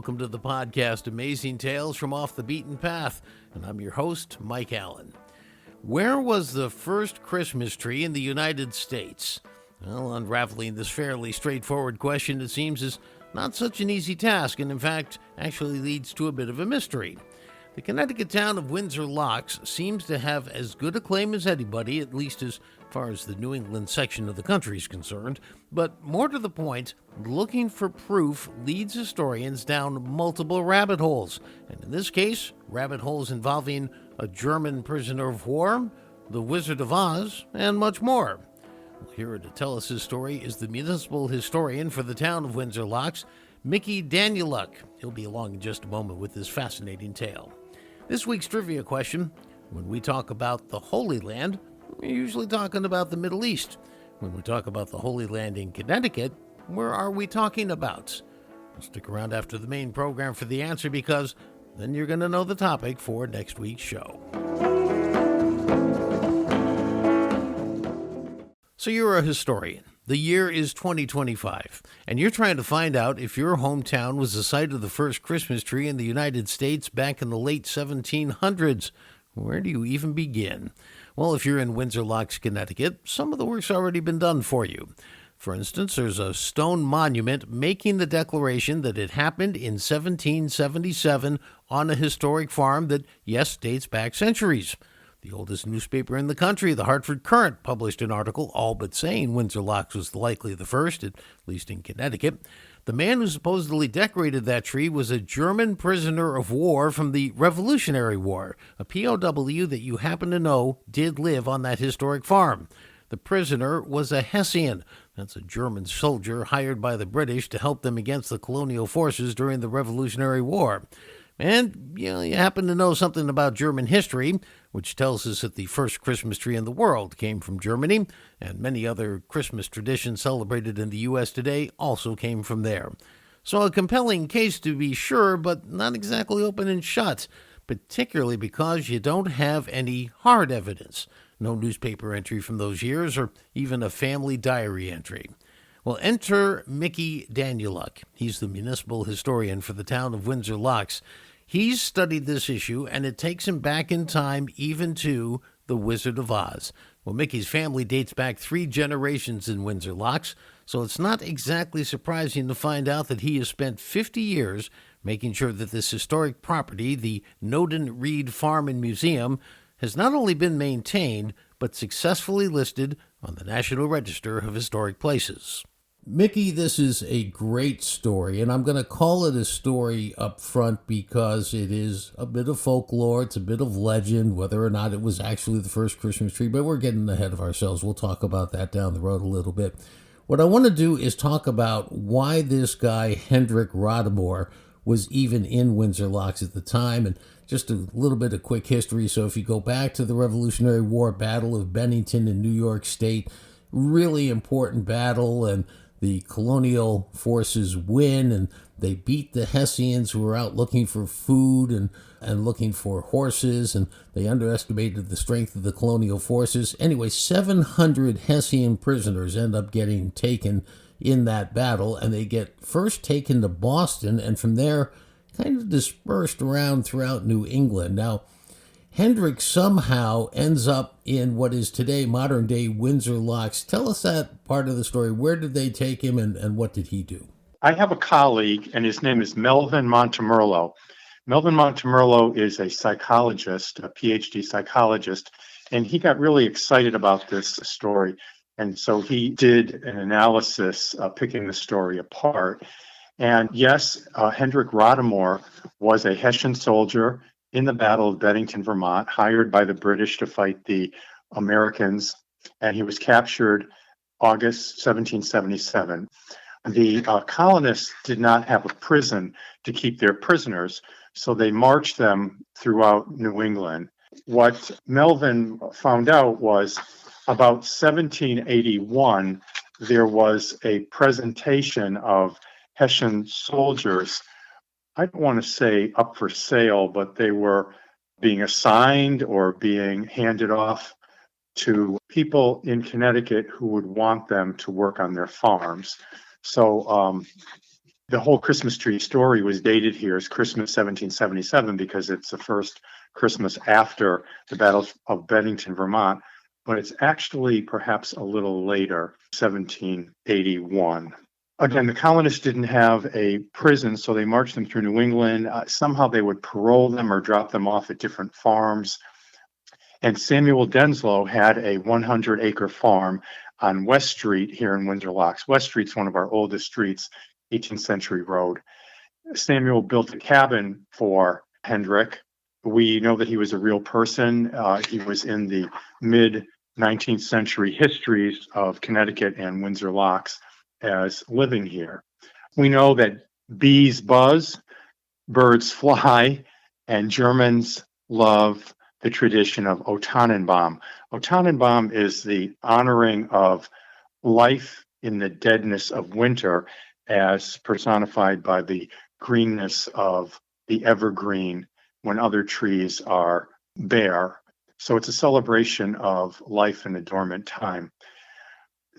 welcome to the podcast Amazing Tales from Off the Beaten Path, and I'm your host, Mike Allen. Where was the first Christmas tree in the United States? Well, unraveling this fairly straightforward question, it seems, is not such an easy task, and in fact, actually leads to a bit of a mystery. The Connecticut town of Windsor Locks seems to have as good a claim as anybody, at least as far as the New England section of the country is concerned. But more to the point, looking for proof leads historians down multiple rabbit holes. And in this case, rabbit holes involving a German prisoner of war, the Wizard of Oz, and much more. Well, here to tell us his story is the municipal historian for the town of Windsor Locks, Mickey Danieluk. He'll be along in just a moment with this fascinating tale. This week's trivia question: when we talk about the Holy Land, we're usually talking about the Middle East. When we talk about the Holy Land in Connecticut, where are we talking about? Well, stick around after the main program for the answer, because then you're going to know the topic for next week's show. So you're a historian. The year is 2025, and you're trying to find out if your hometown was the site of the first Christmas tree in the United States back in the late 1700s. Where do you even begin? Well, if you're in Windsor Locks, Connecticut, some of the work's already been done for you. For instance, there's a stone monument making the declaration that it happened in 1777 on a historic farm that, yes, dates back centuries. The oldest newspaper in the country, the Hartford Courant, published an article all but saying Windsor Locks was likely the first, at least in Connecticut. The man who supposedly decorated that tree was a German prisoner of war from the Revolutionary War, a POW that you happen to know did live on that historic farm. The prisoner was a Hessian. That's a German soldier hired by the British to help them against the colonial forces during the Revolutionary War. And, you happen to know something about German history, which tells us that the first Christmas tree in the world came from Germany, and many other Christmas traditions celebrated in the U.S. today also came from there. So a compelling case to be sure, but not exactly open and shut, particularly because you don't have any hard evidence. No newspaper entry from those years, or even a family diary entry. Well, enter Mickey Danieluk. He's the municipal historian for the town of Windsor Locks. He's studied this issue, and it takes him back in time even to the Wizard of Oz. Well, Mickey's family dates back 3 generations in Windsor Locks, so it's not exactly surprising to find out that he has spent 50 years making sure that this historic property, the Noden Reed Farm and Museum, has not only been maintained, but successfully listed on the National Register of Historic Places. Mickey, this is a great story, and I'm going to call it a story up front because it is a bit of folklore, it's a bit of legend, whether or not it was actually the first Christmas tree, but we're getting ahead of ourselves. We'll talk about that down the road a little bit. What I want to do is talk about why this guy, Hendrik Rodemore, was even in Windsor Locks at the time, and just a little bit of quick history. So if you go back to the Revolutionary War, Battle of Bennington in New York State, really important battle, and the colonial forces win, and they beat the Hessians who were out looking for food and looking for horses, and they underestimated the strength of the colonial forces. Anyway, 700 Hessian prisoners end up getting taken in that battle, and they get first taken to Boston, and from there kind of dispersed around throughout New England. Now, Hendrik somehow ends up in what is today modern-day Windsor Locks. Tell us that part of the story. Where did they take him, and what did he do? I have a colleague, and his name is Melvin Montemerlo. Melvin Montemerlo is a psychologist, a PhD psychologist, and he got really excited about this story. And so he did an analysis picking the story apart. And yes, Hendrik Rodemore was a Hessian soldier in the Battle of Bennington, Vermont, hired by the British to fight the Americans, and he was captured August 1777. The colonists did not have a prison to keep their prisoners, so they marched them throughout New England. What Melvin found out was about 1781, there was a presentation of Hessian soldiers. I don't want to say up for sale, but they were being assigned or being handed off to people in Connecticut who would want them to work on their farms. So The whole Christmas tree story was dated here as Christmas 1777 because it's the first Christmas after the Battle of Bennington, Vermont, but it's actually perhaps a little later, 1781. Again, the colonists didn't have a prison, so they marched them through New England. Somehow they would parole them or drop them off at different farms. And Samuel Denslow had a 100-acre farm on West Street here in Windsor Locks. West Street's one of our oldest streets, 18th century road. Samuel built a cabin for Hendrick. We know that he was a real person. He was in the mid-19th century histories of Connecticut and Windsor Locks as living here. We know that bees buzz, birds fly, and Germans love the tradition of O Tannenbaum. O Tannenbaum is the honoring of life in the deadness of winter as personified by the greenness of the evergreen when other trees are bare. So it's a celebration of life in a dormant time.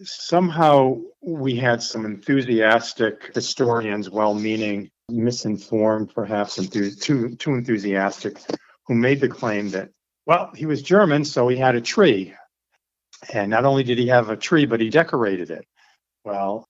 Somehow we had some enthusiastic historians, well-meaning, misinformed, perhaps too enthusiastic, who made the claim that, well, he was German, so he had a tree. And not only did he have a tree, but he decorated it. Well,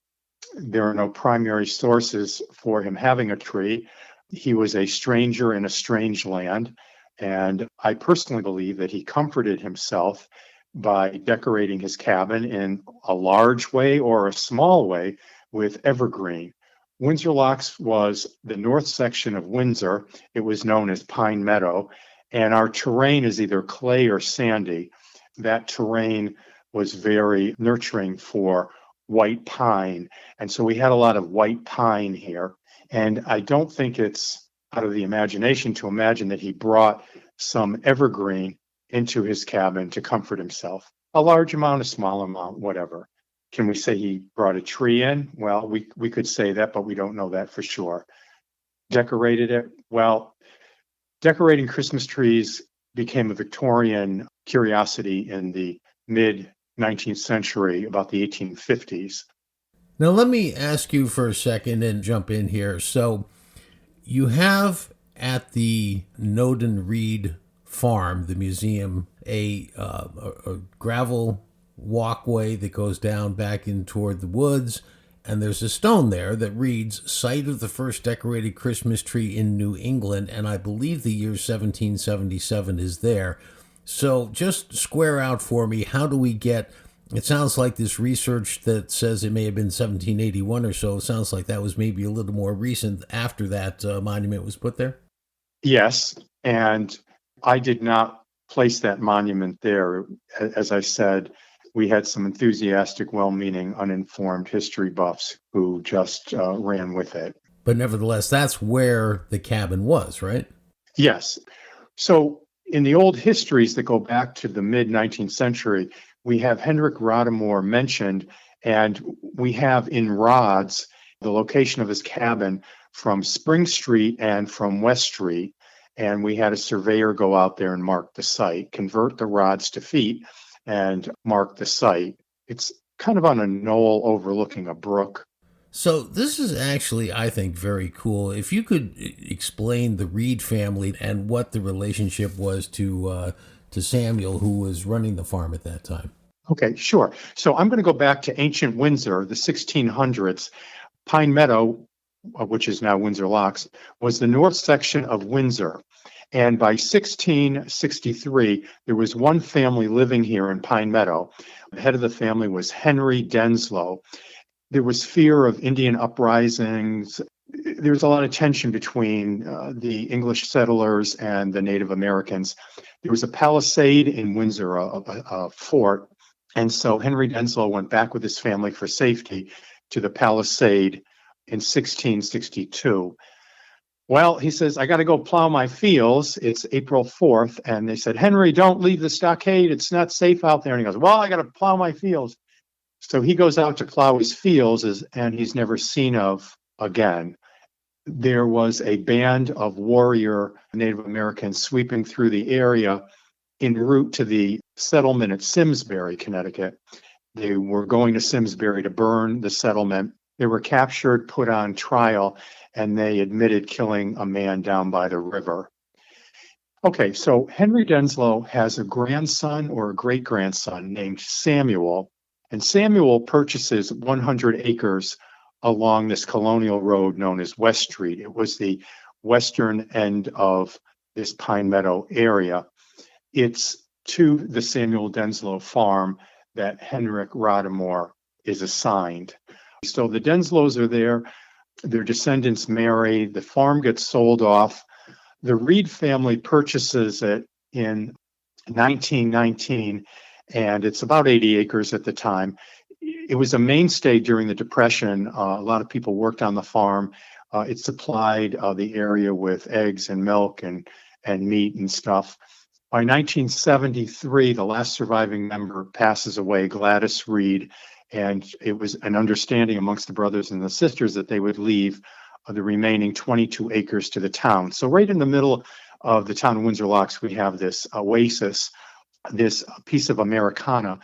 there are no primary sources for him having a tree. He was a stranger in a strange land. And I personally believe that he comforted himself by decorating his cabin in a large way or a small way with evergreen. Windsor Locks was the north section of Windsor. It was known as Pine Meadow, and our terrain is either clay or sandy. That terrain was very nurturing for white pine, and so we had a lot of white pine here. And I don't think it's out of the imagination to imagine that he brought some evergreen into his cabin to comfort himself. A large amount, a small amount, whatever. Can we say he brought a tree in? Well, we could say that, but we don't know that for sure. Decorated it? Well, decorating Christmas trees became a Victorian curiosity in the mid-19th century, about the 1850s. Now, let me ask you for a second and jump in here. So, you have at the Noden Reed farm, the museum, a gravel walkway that goes down back in toward the woods, and there's a stone there that reads site of the first decorated Christmas tree in New England, and I believe the year 1777 is there. So just square out for me, how do we get, it sounds like this research that says it may have been 1781 or so, sounds like that was maybe a little more recent after that monument was put there? Yes, and I did not place that monument there. As I said, we had some enthusiastic, well-meaning, uninformed history buffs who just ran with it. But nevertheless, that's where the cabin was, right? Yes. So in the old histories that go back to the mid-19th century, we have Hendrick Rodamore mentioned, and we have in rods the location of his cabin from Spring Street and from West Street. And we had a surveyor go out there and mark the site, convert the rods to feet, and mark the site. It's kind of on a knoll overlooking a brook. So this is actually, I think, very cool. If you could explain the Reed family and what the relationship was to Samuel, who was running the farm at that time. Okay, sure. So I'm going to go back to ancient Windsor, the 1600s. Pine Meadow, which is now Windsor Locks, was the north section of Windsor. And by 1663, there was one family living here in Pine Meadow. The head of the family was Henry Denslow. There was fear of Indian uprisings. There was a lot of tension between the English settlers and the Native Americans. There was a palisade in Windsor, a fort. And so Henry Denslow went back with his family for safety to the palisade in 1662. Well, he says, I got to go plow my fields. It's April 4th. And they said, Henry, don't leave the stockade. It's not safe out there. And he goes, well, I got to plow my fields. So he goes out to plow his fields, and he's never seen of again. There was a band of warrior Native Americans sweeping through the area en route to the settlement at Simsbury, Connecticut. They were going to Simsbury to burn the settlement. They were captured, put on trial, and they admitted killing a man down by the river. Okay, so Henry Denslow has a grandson or a great grandson named Samuel, and Samuel purchases 100 acres along this colonial road known as West Street. It was the western end of this Pine Meadow area. It's to the Samuel Denslow farm that Henrik Rodamore is assigned. So the Denslows are there, their descendants marry, the farm gets sold off. The Reed family purchases it in 1919, and it's about 80 acres at the time. It was a mainstay during the Depression. A lot of people worked on the farm. It supplied the area with eggs and milk and meat and stuff. By 1973, the last surviving member passes away, Gladys Reed, and it was an understanding amongst the brothers and the sisters that they would leave the remaining 22 acres to the town. So right in the middle of the town of Windsor Locks, we have this oasis, this piece of Americana.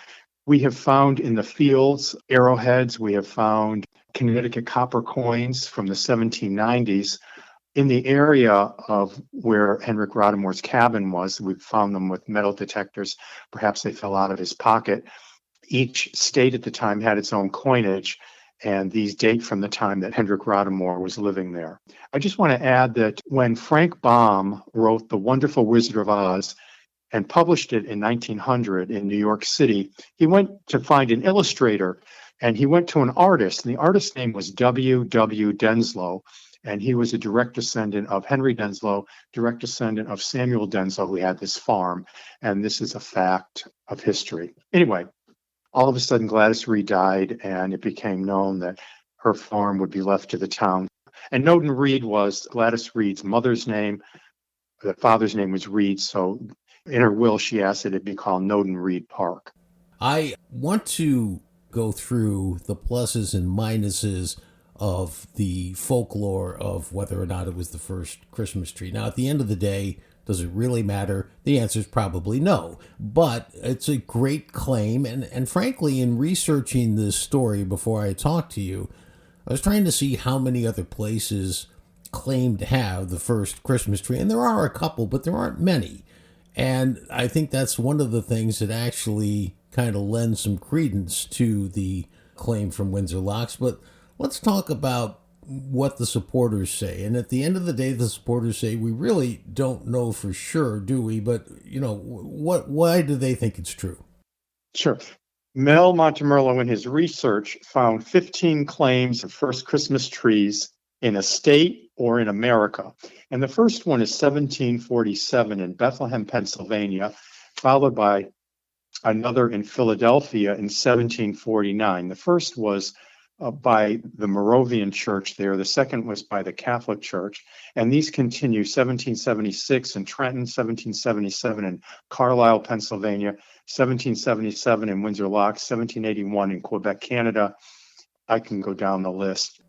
We have found in the fields arrowheads. We have found Connecticut copper coins from the 1790s. In the area of where Henrik Rodamore's cabin was, we found them with metal detectors. Perhaps they fell out of his pocket. Each state at the time had its own coinage, and these date from the time that Henrik Rodamore was living there. I just want to add that when Frank Baum wrote The Wonderful Wizard of Oz and published it in 1900 in New York City, he went to find an illustrator, and he went to an artist, and the artist's name was W. W. Denslow, and he was a direct descendant of Henry Denslow, direct descendant of Samuel Denslow, who had this farm, and this is a fact of history. Anyway, all of a sudden, Gladys Reed died, and it became known that her farm would be left to the town. And Noden Reed was Gladys Reed's mother's name. The father's name was Reed, so in her will, she asked that it be called Noden Reed Park. I want to go through the pluses and minuses of the folklore of whether or not it was the first Christmas tree. Now, at the end of the day, does it really matter? The answer is probably no. But it's a great claim. And frankly, in researching this story before I talked to you, I was trying to see how many other places claim to have the first Christmas tree. And there are a couple, but there aren't many. And I think that's one of the things that actually kind of lends some credence to the claim from Windsor Locks. But let's talk about what the supporters say. And at the end of the day, the supporters say, we really don't know for sure, do we? But, why do they think it's true? Sure. Mel Montemerlo, in his research, found 15 claims of first Christmas trees in a state or in America. And the first one is 1747 in Bethlehem, Pennsylvania, followed by another in Philadelphia in 1749. The first was by the Moravian Church there. The second was by the Catholic Church. And these continue 1776 in Trenton, 1777 in Carlisle, Pennsylvania, 1777 in Windsor Locks, 1781 in Quebec, Canada. I can go down the list.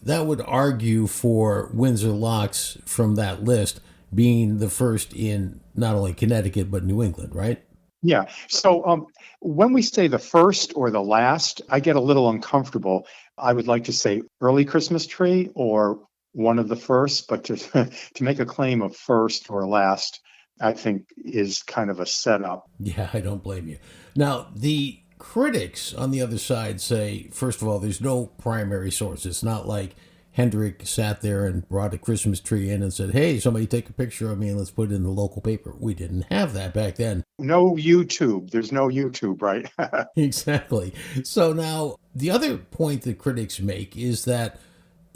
That would argue for Windsor Locks from that list being the first in not only Connecticut, but New England, right? Yeah. So when we say the first or the last, I get a little uncomfortable. I would like to say early Christmas tree or one of the first, but to make a claim of first or last, I think is kind of a setup. Yeah, I don't blame you. Now, the critics on the other side say, first of all, there's no primary source. It's not like Hendrik sat there and brought a Christmas tree in and said, hey, somebody take a picture of me and let's put it in the local paper. We didn't have that back then. No YouTube. There's no YouTube, right? Exactly. So now the other point that critics make is that,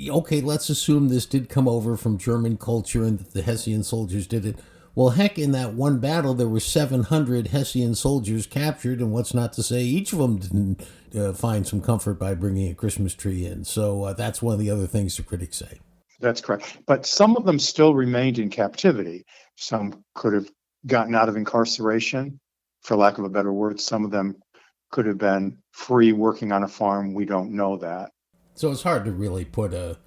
okay, let's assume this did come over from German culture and that the Hessian soldiers did it. Well, heck, in that one battle, there were 700 Hessian soldiers captured, and what's not to say each of them didn't find some comfort by bringing a Christmas tree in. So that's one of the other things the critics say. That's correct. But some of them still remained in captivity. Some could have gotten out of incarceration, for lack of a better word. Some of them could have been free working on a farm. We don't know that. So it's hard to really put a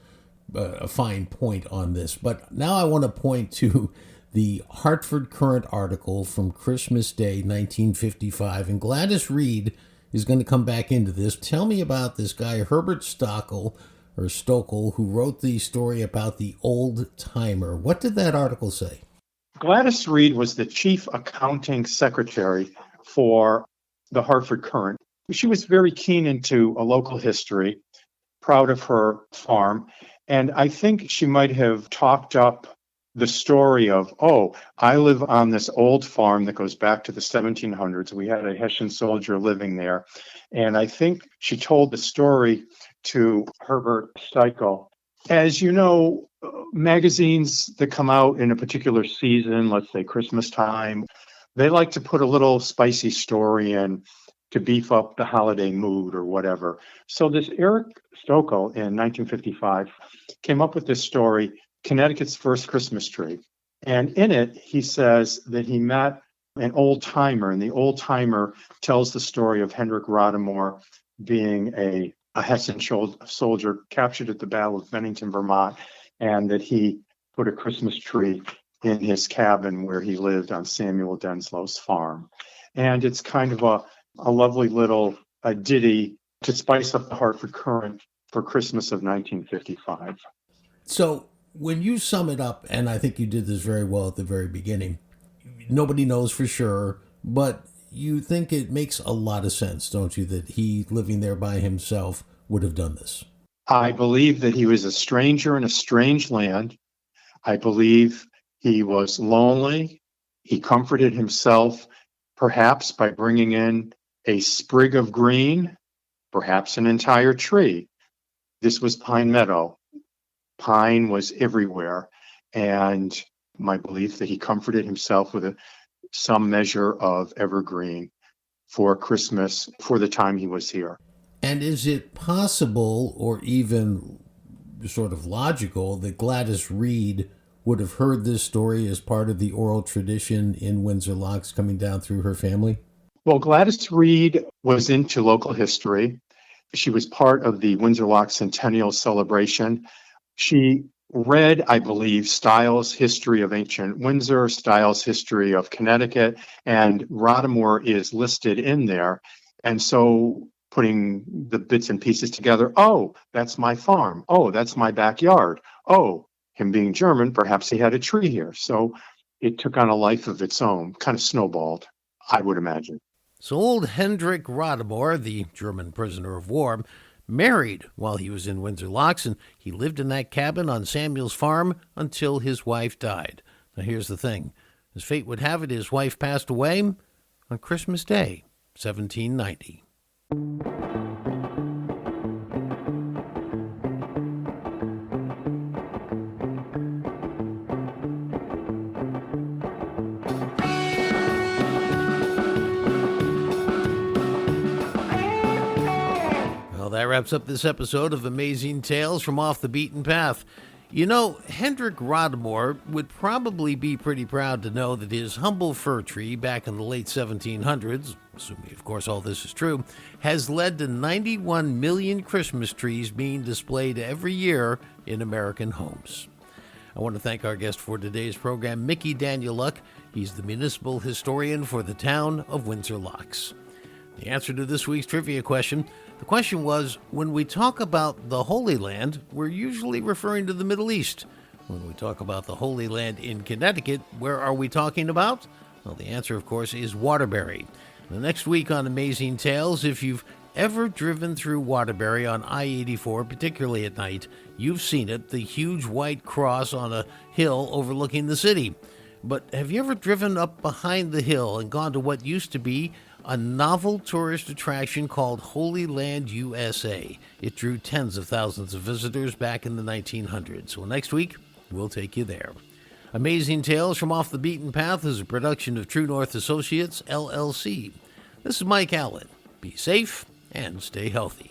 fine point on this. But now I want to point to the Hartford Courant article from Christmas Day, 1955. And Gladys Reed is going to come back into this. Tell me about this guy, Herbert Stokel, who wrote the story about the old timer. What did that article say? Gladys Reed was the chief accounting secretary for the Hartford Courant. She was very keen into a local history, proud of her farm, and I think she might have talked up the story of, oh, I live on this old farm that goes back to the 1700s. We had a Hessian soldier living there. And I think she told the story to Herbert Stokel. As you know, magazines that come out in a particular season, let's say Christmas time, they like to put a little spicy story in to beef up the holiday mood or whatever. So this Eric Stokel in 1955 came up with this story, Connecticut's First Christmas Tree. And in it, he says that he met an old timer, and the old timer tells the story of Hendrik Rodemore being a Hessian soldier captured at the Battle of Bennington, Vermont, and that he put a Christmas tree in his cabin where he lived on Samuel Denslow's farm. And it's kind of a lovely little ditty to spice up the Hartford Courant for Christmas of 1955. So when you sum it up, and I think you did this very well at the very beginning, nobody knows for sure, but you think it makes a lot of sense, don't you, that he, living there by himself, would have done this? I believe that he was a stranger in a strange land. I believe he was lonely. He comforted himself, perhaps by bringing in a sprig of green, perhaps an entire tree. This was Pine Meadow. Pine was everywhere, and my belief that he comforted himself with some measure of evergreen for Christmas for the time he was here. And is it possible, or even sort of logical, that Gladys Reed would have heard this story as part of the oral tradition in Windsor Locks coming down through her family? Well, Gladys Reed was into local history. She was part of the Windsor Locks Centennial Celebration. She read, I believe, Styles' History of Ancient Windsor, Styles' History of Connecticut, and Rodemore is listed in there. And so putting the bits and pieces together, oh, that's my farm. Oh, that's my backyard. Oh, him being German, perhaps he had a tree here. So it took on a life of its own, kind of snowballed, I would imagine. So old Hendrik Rodemore, the German prisoner of war, married while he was in Windsor Locks, and he lived in that cabin on Samuel's farm until his wife died. Now here's the thing. As fate would have it, his wife passed away on Christmas Day, 1790. That wraps up this episode of Amazing Tales from Off the Beaten Path. You know, Hendrik Rodemore would probably be pretty proud to know that his humble fir tree back in the late 1700s, assuming of course all this is true, has led to 91 million Christmas trees being displayed every year in American homes. I want to thank our guest for today's program, Mickey Danieluk. He's the municipal historian for the town of Windsor Locks. The answer to this week's trivia question, the question was, when we talk about the Holy Land, we're usually referring to the Middle East. When we talk about the Holy Land in Connecticut, where are we talking about? Well, the answer, of course, is Waterbury. The next week on Amazing Tales, if you've ever driven through Waterbury on I-84, particularly at night, you've seen it, the huge white cross on a hill overlooking the city. But have you ever driven up behind the hill and gone to what used to be a novel tourist attraction called Holy Land, USA? It drew tens of thousands of visitors back in the 1900s. Well, next week, we'll take you there. Amazing Tales from Off the Beaten Path is a production of True North Associates, LLC. This is Mike Allen. Be safe and stay healthy.